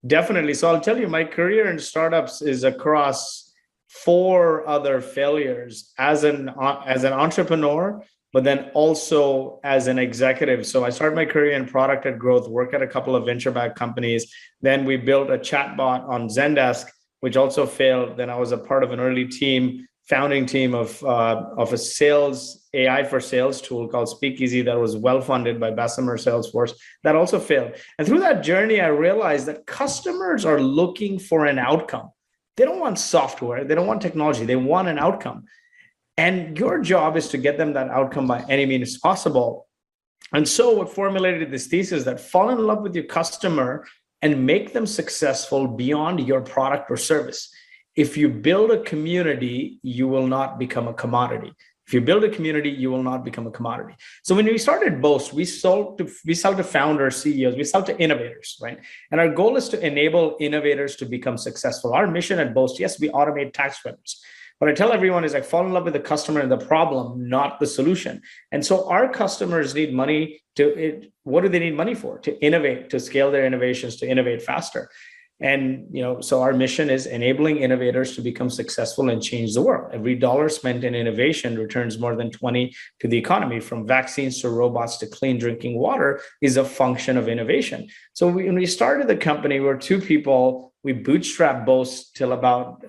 Definitely. So I'll tell you, my career in startups is across four other failures as an entrepreneur, but then also as an executive. So I started my career in product and growth, work at a couple of venture-backed companies. Then we built a chatbot on Zendesk, which also failed. Then I was a part of an early team, founding team of a sales AI for sales tool called Speakeasy that was well funded by Bessemer Salesforce. That also failed. And through that journey, I realized that customers are looking for an outcome. They don't want software, they don't want technology, they want an outcome. And your job is to get them that outcome by any means possible. And so, what formulated this thesis that fall in love with your customer and make them successful beyond your product or service. If you build a community, you will not become a commodity. If you build a community, you will not become a commodity. So when we started Boast, we sell to founders, CEOs, we sell to innovators, right? And our goal is to enable innovators to become successful. Our mission at Boast, yes, we automate tax returns. What I tell everyone is like fall in love with the customer and the problem, not the solution. And so our customers need money what do they need money for? To innovate, to scale their innovations, to innovate faster. And so our mission is enabling innovators to become successful and change the world. Every dollar spent in innovation returns more than 20 to the economy. From vaccines to robots to clean drinking water is a function of innovation. So when we started the company, we were two people. We bootstrapped Boast till about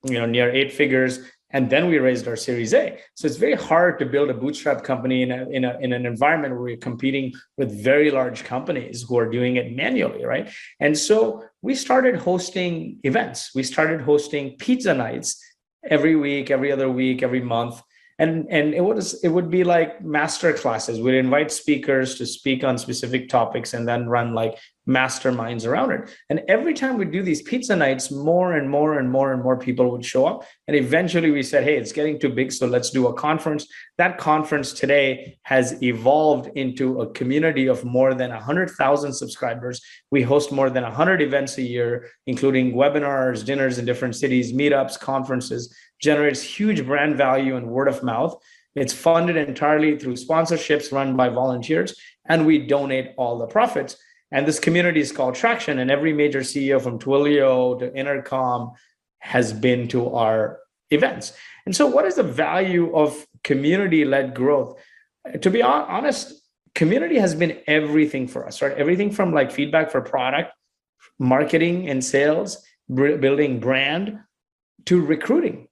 near 8 figures, and then we raised our Series A. So it's very hard to build a bootstrap company in an environment where you're competing with very large companies who are doing it manually, right? And so we started hosting events. We started hosting pizza nights every week, every other week, every month. And it would be like master classes. We'd invite speakers to speak on specific topics and then run like masterminds around it. And every time we do these pizza nights, more and more and more and more people would show up. And eventually we said, hey, it's getting too big, so let's do a conference. That conference today has evolved into a community of more than 100,000 subscribers. We host more than 100 events a year, including webinars, dinners in different cities, meetups, conferences, generates huge brand value and word of mouth. It's funded entirely through sponsorships run by volunteers, and we donate all the profits. And this community is called Traction, and every major CEO from Twilio to Intercom has been to our events. And so what is the value of community-led growth? To be honest, community has been everything for us, right? Everything from like feedback for product, marketing and sales, building brand, to recruiting.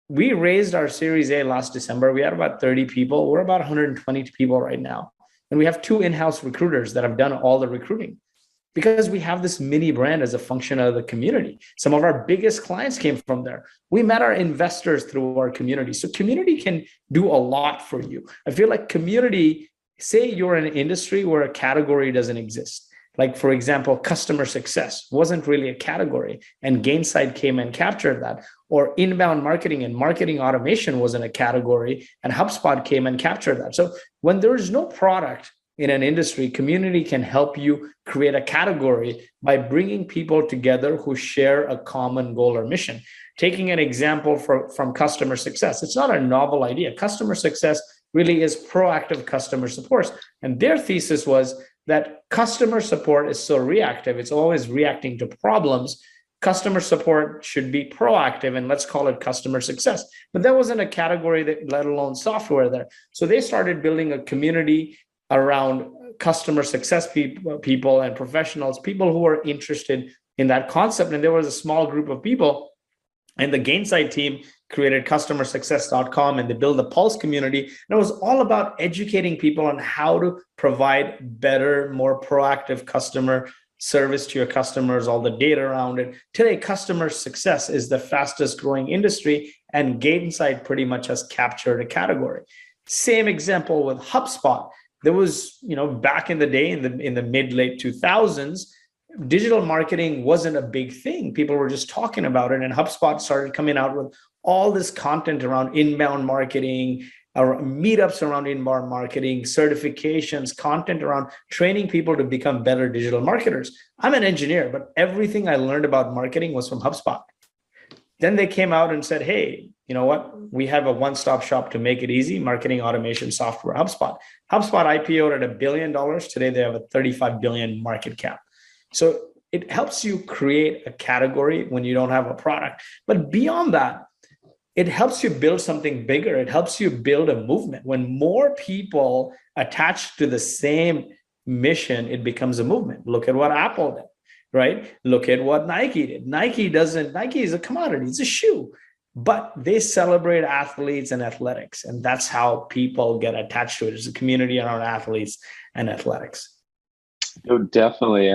We raised our Series A last December. We had about 30 people. We're about 120 people right now. And we have 2 in-house recruiters that have done all the recruiting because we have this mini brand as a function of the community. Some of our biggest clients came from there. We met our investors through our community. So community can do a lot for you. I feel like community, say you're in an industry where a category doesn't exist. Like, for example, customer success wasn't really a category, and Gainsight came and captured that. Or inbound marketing and marketing automation wasn't a category, and HubSpot came and captured that. So when there is no product in an industry, community can help you create a category by bringing people together who share a common goal or mission. Taking an example from customer success, it's not a novel idea. Customer success really is proactive customer support. And their thesis was that customer support is so reactive. It's always reacting to problems. Customer support should be proactive, and let's call it customer success. But that wasn't a category, that, let alone software there. So they started building a community around customer success people and professionals, people who are interested in that concept. And there was a small group of people, and the Gainsight team created customersuccess.com, and they built the Pulse community. And it was all about educating people on how to provide better, more proactive customer service to your customers, all the data around it. Today, customer success is the fastest growing industry, and Gainsight pretty much has captured a category. Same example with HubSpot. There was, back in the day, in the mid-late 2000s, digital marketing wasn't a big thing. People were just talking about it, and HubSpot started coming out with all this content around inbound marketing, meetups around inbound marketing, certifications, content around training people to become better digital marketers. I'm an engineer, but everything I learned about marketing was from HubSpot. Then they came out and said, hey, you know what? We have a one-stop shop to make it easy, marketing automation software, HubSpot. HubSpot IPO'd at $1 billion. Today, they have a $35 billion market cap. So it helps you create a category when you don't have a product. But beyond that, it helps you build something bigger. It helps you build a movement. When more people attach to the same mission, it becomes a movement. Look at what Apple did, right? Look at what Nike did. Nike is a commodity, it's a shoe, but they celebrate athletes and athletics. And that's how people get attached to it. It's a community around athletes and athletics. Oh, definitely.